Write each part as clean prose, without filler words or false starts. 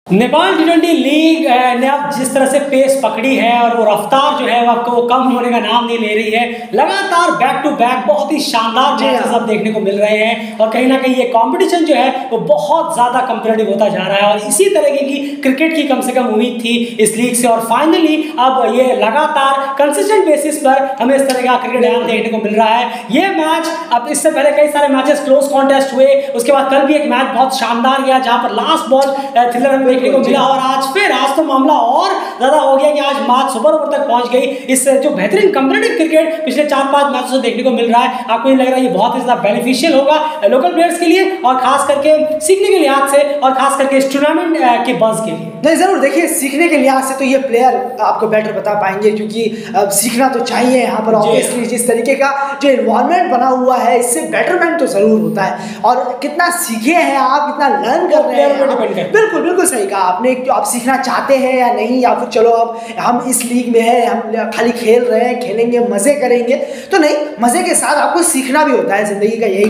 नेपाल टी20 league ने अब जिस तरह से पेस पकड़ी है और वो रफ्तार जो है वो आपको कम होने का नाम नहीं ले रही है। लगातार बैक टू बैक बहुत ही शानदार मैचेस अब देखने को मिल रहे हैं और कहीं ना कहीं ये कंपटीशन जो है वो बहुत ज्यादा कंपेटिटिव होता जा रहा है और इसी तरह की क्रिकेट की कम से कम उम्मीद थी इस लीग से और फाइनली अब ये लगातार कंसिस्टेंट बेसिस पर हमें इस तरह का क्रिकेट देखने को मिल रहा है। ये मैच अब इससे पहले कई सारे मैचेस क्लोज कॉन्टेस्ट हुए, उसके बाद कल भी एक मैच बहुत शानदार गया जहां पर लास्ट बॉल थ्रिलर देखने को मिला और आज तो मामला और ज्यादा हो गया कि आज मैच सुपर ओवर तक पहुंच गई। इस जो बेहतरीन कंपेटिटिव क्रिकेट पिछले 4-5 मैचों से देखने को मिल रहा है, आपको नहीं लग रहा है ये बहुत ही ज्यादा बेनिफिशियल होगा लोकल प्लेयर्स के लिए और खास करके सीखने के लिहाज से और खास करके इस टूर्नामेंट के बज़ के लिए? नहीं, जरूर देखिए, सीखने के लिहाज से तो ये प्लेयर आपको बेटर बता पाएंगे क्योंकि सीखना तो चाहिए यहाँ पर। ऑब्वियसली जिस तरीके का जो एनवायरनमेंट बना हुआ है इससे बेटरमेंट तो जरूर होता है और कितना सीखे हैं आप, कितना लर्न कर रहे हैं। बिल्कुल बिल्कुल सही कहा आपने। आप सीखना चाहते हैं या नहीं, या फिर चलो अब हम इस लीग में हैं, हम खाली खेल रहे हैं, खेलेंगे मजे करेंगे, तो नहीं, मजे के साथ आपको सीखना भी होता है, जिंदगी का यही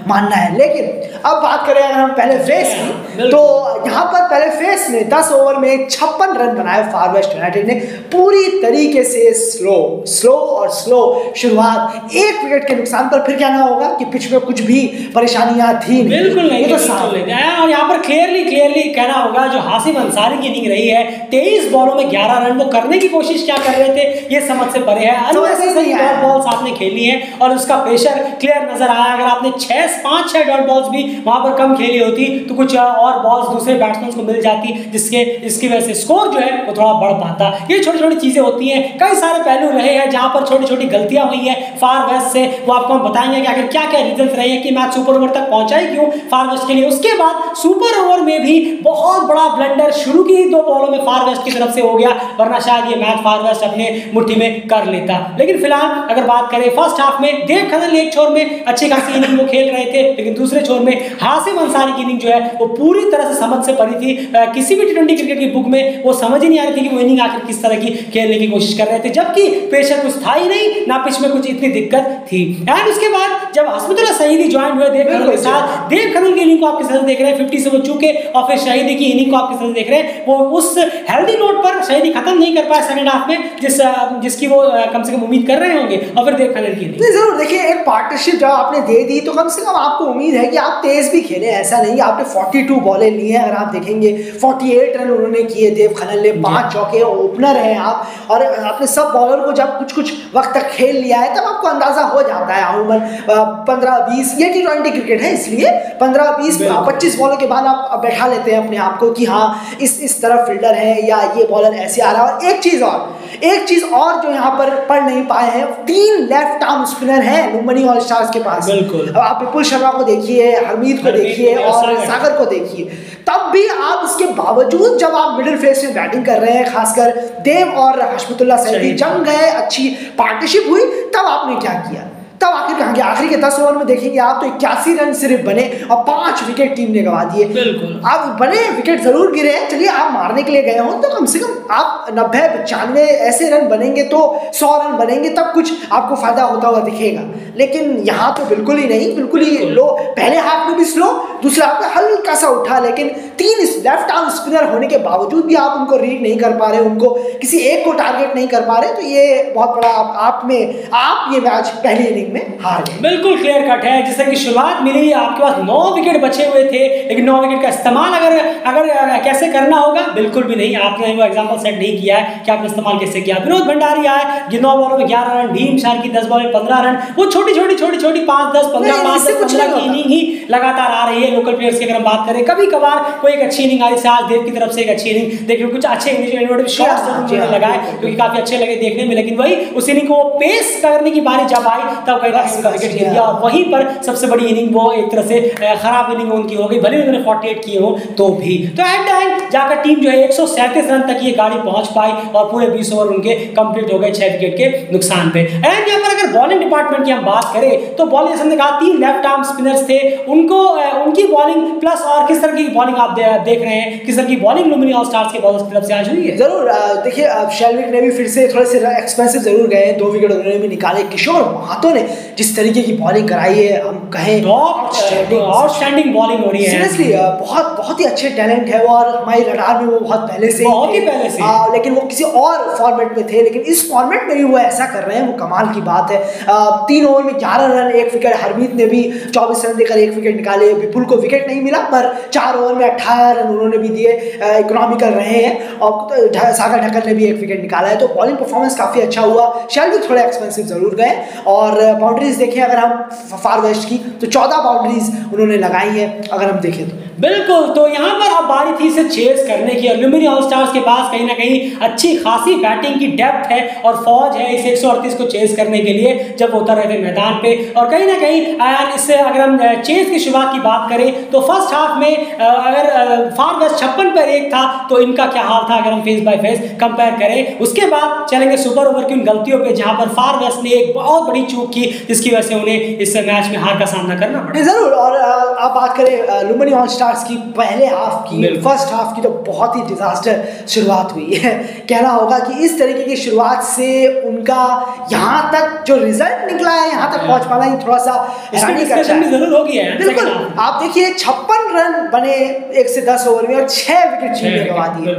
मानना है। लेकिन अब बात करें अगर हम पहले फेस की, तो यहाँ पर पहले फेस में 10 ओवर में 56 रन बनाए फार वेस्ट यूनाइटेड ने। पूरी तरीके से स्लो शुरुआत, एक विकेट के नुकसान पर फिर कहना होगा कि पिच में कुछ भी परेशानियां थी बिल्कुल नहीं, तो और यहाँ पर क्लियरली कहना होगा जो हासिम अंसारी की इनिंग रही है, 23 बॉलों में 11 रन वो करने की कोशिश क्या कर रहे थे ये समझ से परे है। अननेसेसरी डॉट बॉल्स आपने खेली है और उसका प्रेशर क्लियर नजर आया। अगर आपने 5-6 डॉट बॉल्स भी वहां पर कम खेली होती तो कुछ और बॉल्स दूसरे बैट्समैन को मिल जाती जिसकी वजह से स्कोर जो है वो थोड़ा बढ़ पाता। ये छोटी छोटी चीजें होती हैं, कई सारे पहलू रहे हैं जहां पर छोटी छोटी गलतियां हुई है फार वेस्ट से, वो आपको हम बताएंगे कि आखिर क्या क्या रीजंस रहे हैं कि मैच सुपर ओवर तक पहुंचा ही क्यों फार वेस्ट के लिए। उसके बाद सुपर ओवर में भी बहुत बड़ा ब्लंडर शुरू की 2 बॉलों में फार वेस्ट की तरफ से हो गया, वरना शायद ये मैच फार वेस्ट अपने मुट्ठी में कर लेता। लेकिन फिलहाल अगर बात करें फर्स्ट हाफ में देव खनल एक छोर में अच्छी खासी इनिंग वो खेल रहे थे, लेकिन दूसरे छोर में हासिम अंसारी की इनिंग जो है वो पूरी तरह से समझ से परी थी। किसी भी टी20 क्रिकेट की बुक में वो समझ ही नहीं आ रही थी कि वो इनिंग आखिर किस तरह की खेलने की कोशिश कर रहे थे, जबकि प्रेशर कुछ था ही नहीं, ना पिच में कुछ इतनी दिक्कत थी। एंड उसके बाद जब हस्मतुल्लाह शहीदी ज्वाइन हुए देव खनल के साथ, देव खनल की इनिंग को आपके साथ देख रहे हैं 50 से वो चूके और फिर शहीदी की इनिंग को आपके साथ देख रहे हैं। वो उस हेल्दी नोट पर शहीदी खत्म नहीं कर पाए सेकंड हाफ में जिसकी वो कम से कम उम्मीद कर रहे होंगे और फिर देव खनल की नहीं। जरूर देखिए, एक पार्टनरशिप जब आपने दे दी तो कम से कम आपको उम्मीद है कि आप तेज भी खेलें। ऐसा नहीं, आपने 42 बॉलें ली हैं, अगर आप देखेंगे 48 रन उन्होंने किए, देव खनल ने 5 चौके, ओपनर हैं आप, और आपने सब बॉलर को जब कुछ वक्त तक खेल लिया है तब आपको अंदाजा हो जाता है अमूमन 15-20, ये टी20 क्रिकेट है इसलिए 15-20-25 बॉलों के बाद आप बैठा लेते हैं अपने आप को कि हाँ इस तरफ फील्डर है या ये बॉलर ऐसे आ रहा है। और एक चीज और जो यहाँ पर पढ़ नहीं पाए हैं, 3 लेफ्ट आर्म स्पिनर हैं लुम्बिनी ऑल स्टार्स के पास। अब आप विपुल शर्मा को देखिए, हरमीत को देखिए और सागर को देखिए, तब भी आप इसके बावजूद जब आप मिडिल फेस में बैटिंग कर रहे हैं, खासकर देव और हस्मतुल्लाह शहीदी जम गए, अच्छी पार्टनरशिप हुई, तब आपने क्या किया? तब आखिर कहाँ गया? आखिरी के 10 ओवर में देखेंगे आप तो 81 रन सिर्फ बने और 5 विकेट टीम ने गंवा दिए। बिल्कुल, आप बने विकेट जरूर गिरे हैं, चलिए आप मारने के लिए गए हो तो कम से कम आप 90-95 ऐसे रन बनेंगे तो 100 रन बनेंगे, तब कुछ आपको फायदा होता हुआ दिखेगा। लेकिन यहाँ तो बिल्कुल ही नहीं, बिल्कुल ही लो। पहले हाफ में भी स्लो, दूसरे हाफ में हल्का सा उठा, लेकिन 3 लेफ्ट आर्म स्पिनर होने के बावजूद भी आप उनको रीड नहीं कर पा रहे, उनको किसी एक को टारगेट नहीं कर पा रहे, तो ये बहुत बड़ा आप ये मैच पहली इनिंग में हार गए। बिल्कुल क्लियर कट है। जैसे कि शुरुआत मिली, आपके पास 9 विकेट बचे हुए थे, लेकिन 9 विकेट का इस्तेमाल अगर कैसे करना होगा, बिल्कुल भी नहीं। आपने वो एग्जांपल सेट नहीं किया है कि आपने इस्तेमाल कैसे किया। विनोद भंडारी आए, 9 बॉलों में 11 रन, भीम शार की 10 बॉल में 15 रन, वो छोटी 5-10-15 की इनिंग ही लगातार आ रही है लोकल प्लेयर्स की। अगर हम बात करें, कभी कभार कोई एक अच्छी इनिंग आ रही है, आज देव की तरफ से एक अच्छी इनिंग देखिए, कुछ अच्छे शॉट्स जरूर लगाए क्योंकि काफी अच्छे लगे देखने में, लेकिन वही उस इनिंग को पेस करने की बारी जब आई तब कहीं उनका विकेट गिर गया और वहीं पर सबसे बड़ी इनिंग वो एक तरह से खराब इनिंग उनकी हो गई, भले उन्होंने 48 किए हो तो भी। तो एट द एंड जाकर टीम जो है 137 रन तक ये गाड़ी पहुंच पाई और पूरे 20 ओवर उनके कंप्लीट हो गए 6 विकेट के नुकसान पे। एंड यहाँ पर अगर बॉलिंग डिपार्टमेंट की हम बात करें तो बॉलिंग जैसे हमने कहा 3 लेफ्ट आर्म स्पिनर्स थे, उनकी उनकी बॉलिंग प्लस और किस तरह की बॉलिंग आप देख रहे हैं, किस तरह की बॉलिंग लुम्बिनी ऑल स्टार्स के बॉलर्स की तरफ से आज हुई है? जरूर देखिए शेल्विक ने भी फिर से थोड़े से एक्सपेंसिव जरूर गए हैं, 2 विकेट उन्होंने भी निकाले। किशोर महातो ने जिस तरीके की बॉलिंग कराई है, हम कहें आउटस्टैंडिंग बॉलिंग हो रही है सीरियसली, बहुत ही अच्छे टैलेंट है वो, और हमारी रडार में वो बहुत पहले से लेकिन वो किसी और फॉर्मेट में थे, लेकिन इस फॉर्मेट में भी वो ऐसा कर रहे हैं, वो कमाल की बात है। 3 ओवर में 11 रन, 1 विकेट। हरमीत ने भी 24 रन देकर 1 विकेट निकाले। विपुल को विकेट नहीं मिला, पर 4 ओवर में 18 रन उन्होंने भी दिए, इकोनॉमिकल रहे हैं। और सागर ढक्कन ने भी 1 विकेट निकाला है, तो बॉलिंग परफॉर्मेंस काफी अच्छा हुआ। शेल्विक थोड़े एक्सपेंसिव जरूर गए, और बाउंड्रीज देखें अगर हम फार वेस्ट की, तो 14 बाउंड्रीज उन्होंने लगाई है अगर हम देखें तो। बिल्कुल, तो यहाँ पर अब बारी थी इसे चेस करने की, और लुम्बिनी ऑल स्टार्स के पास कहीं ना कहीं अच्छी खासी बैटिंग की डेप्थ है और फौज है इस 138 को चेस करने के लिए जब उतर रहे थे मैदान पे। और कहीं ना कहीं इससे अगर हम चेस की शुरुआत की बात करें तो फर्स्ट हाफ में अगर फार वेस्ट 56 पर 1 था, तो इनका क्या हाल था अगर हम फेस बाय फेस कंपेयर करें। उसके बाद चलेंगे सुपर ओवर की उन गलतियों पे, जहां पर फार वेस्ट ने एक बहुत बड़ी चूक की, जिसकी वजह से उन्हें इस मैच में हार का सामना करना पड़ा। जरूर, और आप बात करें लुम्बिनी ऑल स्टार्स की पहले हाफ की, फर्स्ट हाफ की, तो बहुत ही डिजास्टर शुरुआत हुई है। कहना होगा कि इस तरीके की शुरुआत से उनका यहाँ तक जो रिजल्ट निकला है, यहाँ तक पहुंच पाना ही थोड़ा सा जरूर हो गया है। बिल्कुल, आप देखिए 56 रन बने 1 से 10 ओवर में, और 6 विकेट छीन के गवा दिए।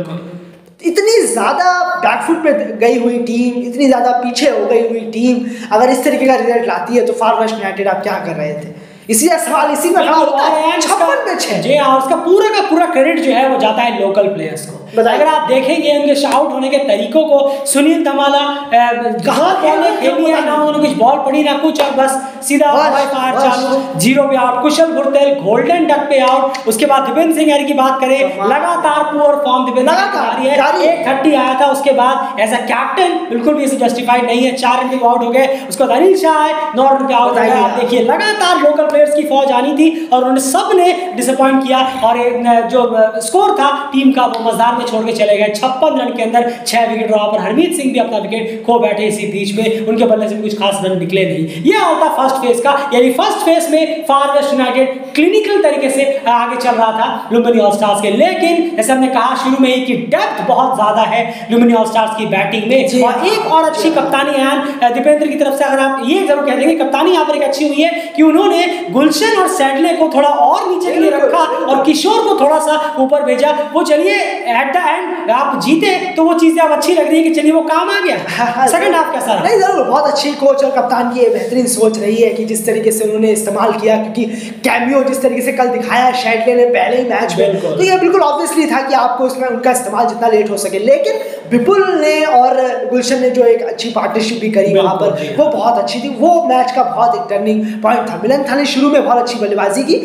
इतनी ज्यादा बैकफुट पे गई हुई टीम, इतनी ज्यादा पीछे हो गई हुई टीम अगर इस तरीके का रिजल्ट लाती है, तो फार वेस्ट यूनाइटेड आप क्या कर रहे थे? इसी सवाल इसी में खड़ा होता है। 56 पे 6 जी हाँ, उसका पूरा क्रेडिट जो है वो जाता है लोकल प्लेयर्स को। अगर आप देखेंगे उनके शाउट होने के तरीकों को, सुनील धमाला कहाँ बॉलें खेली है, ना उन्होंने कुछ बॉल पड़ी ना कुछ, और बस सीधा फायर चालू, 0 पे आउट। कुशल भुरतेल गोल्डन डक पे आउट। उसके बाद दीपेंद्र सिंह यारी की बात करें, लगातार पुअर फॉर्म दीपेंद्र सिंह है, 130 आया था। उसके बाद एज अ कैप्टन बिल्कुल भी इसे जस्टिफाइड नहीं है, 4 रन के आउट हो गए। उसके बाद अनिल शाह है, 9 रन के आउट हो गए। आप देखिए लगातार लोकल प्लेयर्स की फौज आनी थी, और उन्होंने सबने डिसअपॉइंट किया, और जो स्कोर था टीम का वो मजार छोड़ के चले गए। 56 रन के अंदर 6 विकेट। वहां पर हरमीत सिंह भी अपना विकेट खो बैठे इसी बीच में, उनके बल्ले से भी कुछ खास रन निकले नहीं। यह होता फर्स्ट फेज का, यानी फर्स्ट फेज में फार वेस्ट यूनाइटेड क्लिनिकल तरीके से आगे चल रहा था लुम्बिनी ऑल स्टार्स के। लेकिन जैसे हमने कहा शुरू में ही कि डेप्थ बहुत ज्यादा है लुम्बिनी ऑल स्टार्स की बैटिंग में, और एक और अच्छी कप्तानी है दीपेंद्र की तरफ से। अगर आप ये जरूर कह देंगे कप्तानी यहाँ पर एक अच्छी हुई है कि उन्होंने गुलशन और सैडले को थोड़ा और नीचे के लिए रखा, और किशोर को थोड़ा सा ऊपर भेजा। वो चलिए एट द एंड आप जीते, तो वो चीजें अब अच्छी लग रही है कि चलिए वो काम आ गया। सेकंड हाफ कैसा रहा? नहीं जरूर, बहुत अच्छी कोच और कप्तान की बेहतरीन सोच रही है कि जिस तरीके से उन्होंने इस्तेमाल किया, क्योंकि कैमियो जिस तरीके से कल दिखाया शेडले ने पहले ही मैच में, तो ये बिल्कुल ऑब्वियसली था कि आपको उसमें उनका इस्तेमाल जितना लेट हो सके। लेकिन विपुल ने और गुलशन ने जो एक अच्छी पार्टनरशिप भी करी वहां पर, वो बहुत अच्छी थी। वो मैच का बहुत एक टर्निंग पॉइंट था। मिलन था ने शुरू में बहुत अच्छी बल्लेबाजी की,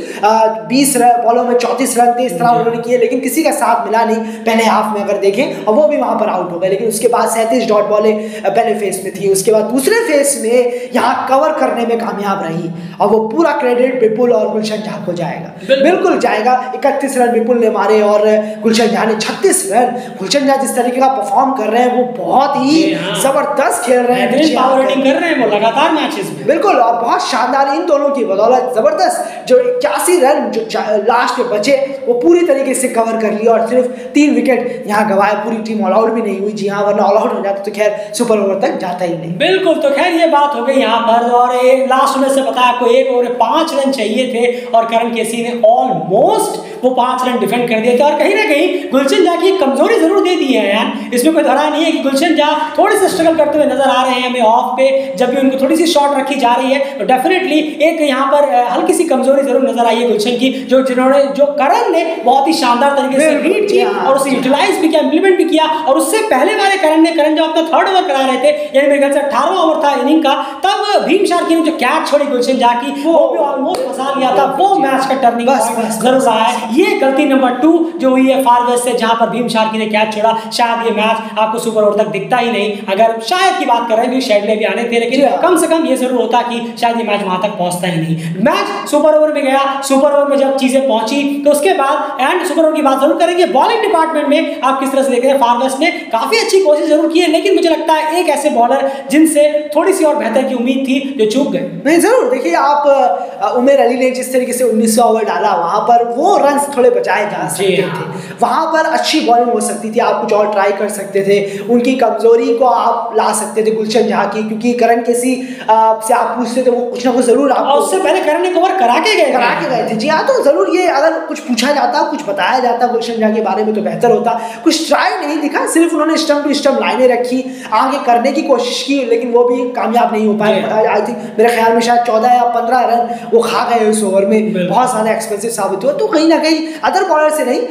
20 बॉलों में 34 रन थे, इस तरह उन्होंने किए, लेकिन किसी का साथ मिला नहीं पहले हाफ में अगर देखें, और वो भी वहां पर आउट हो गए। लेकिन उसके बाद 37 डॉट बॉलें पहले फेस में थी, उसके बाद दूसरे फेस में यहाँ कवर करने में कामयाब रही, और वो पूरा क्रेडिट विपुल और गुलशन झा को जाएगा। बिल्कुल जाएगा। 31 रन विपुल ने मारे और गुलशन झा ने 36 रन। गुलशन झा जिस तरीके का परफॉर्म कर रहे हैं, वो बहुत ही जबरदस्त खेल रहे हैं, पावर हिटिंग कर रहे हैं वो लगातार मैचेस में। बिल्कुल, और बहुत शानदार इन दोनों की बदौलत जबरदस्त जो 81 रन जो लास्ट में बचे, वो पूरी तरीके से कवर कर लिया, और सिर्फ 3 विकेट यहाँ गवाए। पूरी टीम ऑल आउट भी नहीं हुई। जी हाँ, वरना ऑल आउट हो जाता तो खैर सुपर ओवर तक जाता ही नहीं। बिल्कुल, तो खैर ये बात हो गई यहाँ पर। और लास्ट में से बताया आपको 1 ओवर में 5 रन चाहिए थे, और करण केसी ने ऑलमोस्ट वो 5 रन डिफेंड कर दिए थे। और कहीं ना कहीं गुलशन झा की कमजोरी जरूर दे दी है यार, इसमें कोई धरा नहीं है कि गुलशन झा थोड़े से स्ट्रगल करते हुए नजर आ रहे हैं हमें ऑफ पे। जब भी उनको थोड़ी सी शॉट रखी जा रही है, तो डेफिनेटली एक यहाँ पर हल्की सी कमजोरी जरूर नजर आई है गुलशन की, जो करण ने बहुत ही शानदार तरीके से रीड की और उसे यूटिलाइज भी किया, इंप्लीमेंट भी किया। और उससे पहले वाले करण जब अपना 3rd ओवर करा रहे थे, यानी मेरे ख्याल से 18वां ओवर था इनिंग का, तब भीम शार्की ने जो कैच छोड़ी गुलशन झा की, वो भी ऑलमोस्ट फंसा लिया था। वो मैच का टर्निंग पॉइंट जरूर रहा है। ये गलती नंबर 2 जो हुई है फार वेस्ट से, जहां पर भीम शार्की ने कैच छोड़ा। शायद ये मैच आपको सुपर ओवर तक दिखता ही नहीं, अगर शायद की बात कर रहे हैं क्योंकि शेडले भी आने थे, लेकिन कम से कम ये जरूर होता कि शायद ये मैच वहां तक पहुंचता ही नहीं। मैच सुपर ओवर में गया। सुपर ओवर में जब चीजें पहुंची, तो उसके बाद एंड सुपर ओवर की बात जरूर करेंगे। बॉलिंग डिपार्टमेंट डिपार्टमेंट में आप किस तरह से देख रहे हैं? फार वेस्ट ने काफी अच्छी कोशिश जरूर की है, लेकिन मुझे लगता है एक ऐसे बॉलर जिनसे थोड़ी सी और बेहतर की उम्मीद थी जो चूक गए। नहीं जरूर, देखिए आप उमेर अली ने जिस तरीके से 1900 ओवर डाला, वहां पर वो रन थोड़े बचाए जा सकते थे, वहां पर अच्छी बॉलिंग हो सकती थी, आप कुछ और ट्राई कर सकते थे, उनकी कमजोरी को आप ला सकते थे गुलशन जहाँ की, क्योंकि करण केसी से आप पूछते थे वो कुछ ना कुछ जरूर आप उससे पहले करण ने कवर करा के गए थे। जी हाँ, तो जरूर ये अगर कुछ पूछा जाता, कुछ बताया जाता गुलशन जहाँ के बारे में तो बेहतर होता। कुछ ट्राई नहीं दिखा, सिर्फ उन्होंने स्टंप टू स्टंप लाइनें रखी, आगे करने की कोशिश की, लेकिन वो भी कामयाब नहीं हो पाए। आई थिंक मेरे ख्याल में शायद 14 या 15 रन वो खा गए उस ओवर में, बहुत ज्यादा एक्सपेंसिव साबित हुआ। तो कहीं ना कहीं अदर बॉलर से नहीं,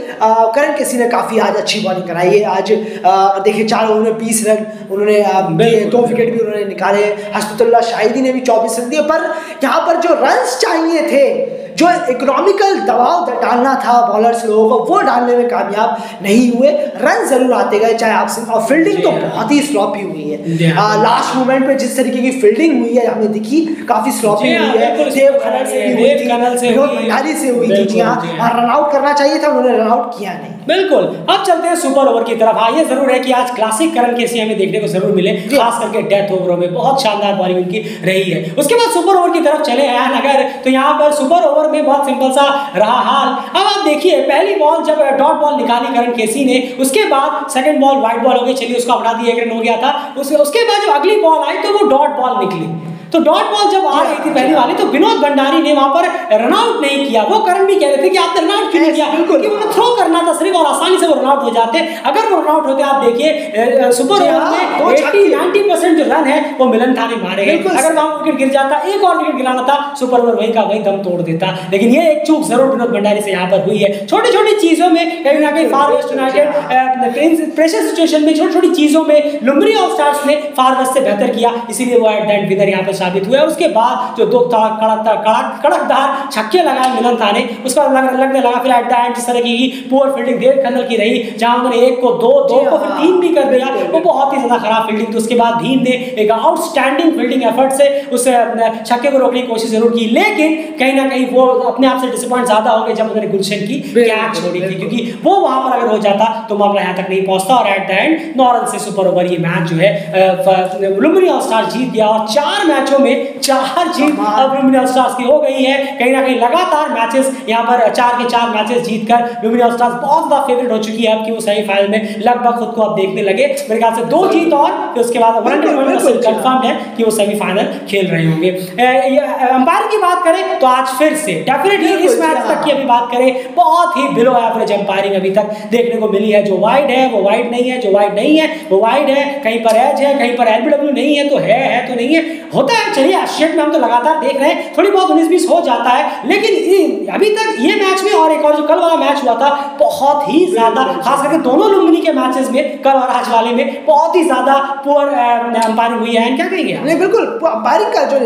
करण केसी ने काफी आज अच्छी बॉलिंग कराई है। आज देखिए 4 ओवर में 20 रन उन्होंने 2 विकेट भी उन्होंने निकाले। हस्बतुल्लाह शाहिदी ने भी 24 रन दिए, पर यहाँ पर जो रन्स चाहिए थे, जो इकोनॉमिकल दबाव डालना था बॉलर्स लोगों को, वो डालने में कामयाब नहीं हुए। रन जरूर आते गए चाहे आपसे, और फील्डिंग तो बहुत ही स्लॉपी हुई है। लास्ट मोमेंट पे जिस तरीके की फील्डिंग हुई है हमें दिखी, काफी स्लॉपी हुई है। देव खन्ना से भी हुई थी, विनोद भंडारी से हुई थी। जी हाँ, रन आउट करना चाहिए था, उन्होंने रन आउट किया नहीं। बिल्कुल। अब चलते हैं सुपर ओवर की तरफ। हाँ, ये जरूर है कि आज क्लासिक करण केसी हमें देखने को जरूर मिले, खास करके डेथ ओवरों में बहुत शानदार बॉलिंग उनकी रही है। उसके बाद सुपर ओवर की तरफ चले हैं अगर, तो यहाँ पर सुपर ओवर में बहुत सिंपल सा रहा हाल। अब आप देखिए, पहली बॉल जब डॉट बॉल निकाली करण केसी ने, उसके बाद सेकंड बॉल वाइड बॉल हो गई, चलिए उसको हटा दिया, 1 रन हो गया था। उसके बाद जब अगली बॉल आई तो वो डॉट बॉल निकली। तो डॉट बॉल जब आ रही थी पहली वाली, तो विनोद भंडारी ने वहां पर रन आउट नहीं किया। वो करण भी कह रहे थे कि आपने रन आउट क्यों नहीं किया, क्योंकि उन्हें थ्रो करना था सिर्फ और आसानी से वो रन आउट हो जाते। अगर वो रन आउट होते, आप देखिए सुपर ओवर में 80-90% जो रन है वो मिलन था ने मारे गए। अगर वहां विकेट गिर जाता, एक और विकेट गिराना था, सुपर ओवर वहीं का वहीं दम तोड़ देता। लेकिन ये एक चूक जरूर विनोद भंडारी से यहाँ पर हुई है। छोटी छोटी चीजों में कहीं ना कहीं फार वेस्ट यूनाइटेड प्रेशर सिचुएशन में, छोटी छोटी चीजों में लुम्बिनी ऑल स्टार्स ने फार वेस्ट से बेहतर किया, इसीलिए वो एट द एंड विनर यहाँ पर साबित हुआ। उसके बाद जो 2 कड़कदार छक्के लगाए मिलन था ने, उसका लगने लगा फिर एट द एंड जिस तरह की पुअर फील्डिंग देव खन्ना की रही, जहां उन्होंने 1 को 2 को फिर 3 भी कर दिया, वो बहुत ही ज्यादा खराब फील्डिंग थी। उसके बाद भीम ने एक आउटस्टैंडिंग फील्डिंग एफर्ट से उस छक्के को रोकने की कोशिश जरूर की, लेकिन कहीं ना कहीं वो अपने आप से डिसअपॉइंट ज्यादा हो गए जब उन्होंने गुलशन की कैच छोड़ी थी, क्योंकि वो वहां पर अगर हो जाता तो मामला यहाँ तक नहीं पहुंचता। और एट द एंड 9 रन से सुपर ओवर ये मैच जो है लुम्बिनी ऑल स्टार्स जीत गया, और 4 मैचों में 4 जीत अब लुम्बिनी ऑल स्टार्स की हो गई है। कहीं ना कहीं लगातार मैचेस यहाँ पर 4 के 4 मैचेस जीतकर लुम्बिनी ऑल स्टार्स बहुत ज्यादा फेवरेट हो चुकी है अब कि वो सेमीफाइनल में लगभग खुद को आप देखने लगे। मेरे ख्याल से 2 जीत और फिर उसके बाद 100% कंफर्म है कि वो सेमीफाइनल खेल रहे होंगे। अंपायर की बात करें तो आज फिर से डेफिनेटली इस मैच तक की अभी बात करें, बहुत ही बिलो एवरेज अंपायरिंग अभी तक देखने को मिली है। जो वाइड है वो वाइड नहीं है, जो वाइड नहीं है वो वाइड है, कहीं पर एज है, कहीं पर एलबीडब्ल्यू नहीं है तो है तो नहीं है, होता है। चलिए एशियट में हम तो लगातार देख रहे हैं, थोड़ी बहुत 19-20 हो जाता है, लेकिन अभी तक ये मैच में और एक और जो कल वाला मैच हुआ था बहुत ही ज्यादा, खास करके दोनों लुम्बिनी के मैचेस में कल और आज वाले में बहुत ही ज्यादा पुअर अंपायरिंग हुई है। क्या कहेंगे? नहीं बिल्कुल, अंपायरिंग का जो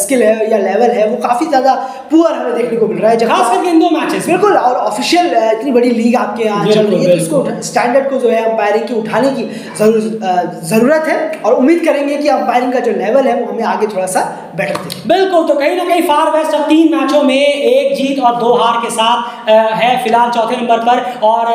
स्किल है या लेवल है वो काफी ज्यादा पुअर हमें देखने को मिल रहा है, खास करके इन 2 मैचेस। बिल्कुल, और ऑफिशियल इतनी बड़ी लीग आपके यहाँ चल रही है, तो उसको स्टैंडर्ड को जो है अंपायरिंग की उठाने की जरूरत है, और उम्मीद करेंगे कि अंपायरिंग का जो लेवल है वो हमें आगे थोड़ा सा बेटर दे। बिल्कुल, तो कहीं ना कहीं फार वेस्ट अब 3 मैचों में 1 जीत और 2 हार के साथ है फिलहाल चौथे नंबर पर। और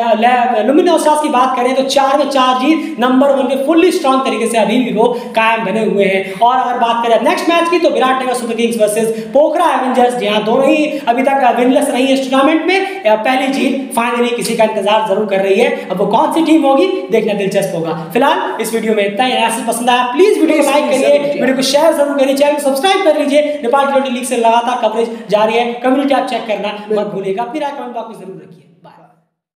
लुम्बिनी ऑल स्टार्स की बात करें तो 4 में 4 जीत, नंबर 1 पे फुल्ली स्ट्रॉन्ग तरीके से अभी भी वो कायम बने हुए हैं। और अगर बात करें नेक्स्ट मैच की तो विराटनगर सुपर किंग्स वर्सेस पोखरा एवेंजर्स, जहां दोनों ही अभी तक विनलेस रही है इस टूर्नामेंट में, पहली जीत फाइनली किसी का इंतजार जरूर कर रही है। अब वो कौन सी टीम होगी देखना दिलचस्प होगा। फिलहाल इस वीडियो में इतना ही। ऐसे पसंद आया प्लीज वीडियो को लाइक करिए, वीडियो को शेयर जरूर करिए, चैनल को सब्सक्राइब कर लीजिए। नेपाल टी20 लीग से लगातार कवरेज जारी है, कम्युनिटी आप चेक करना मत भूलिएगा। अपनी राय कमेंट बॉक्स में जरूर रखिए।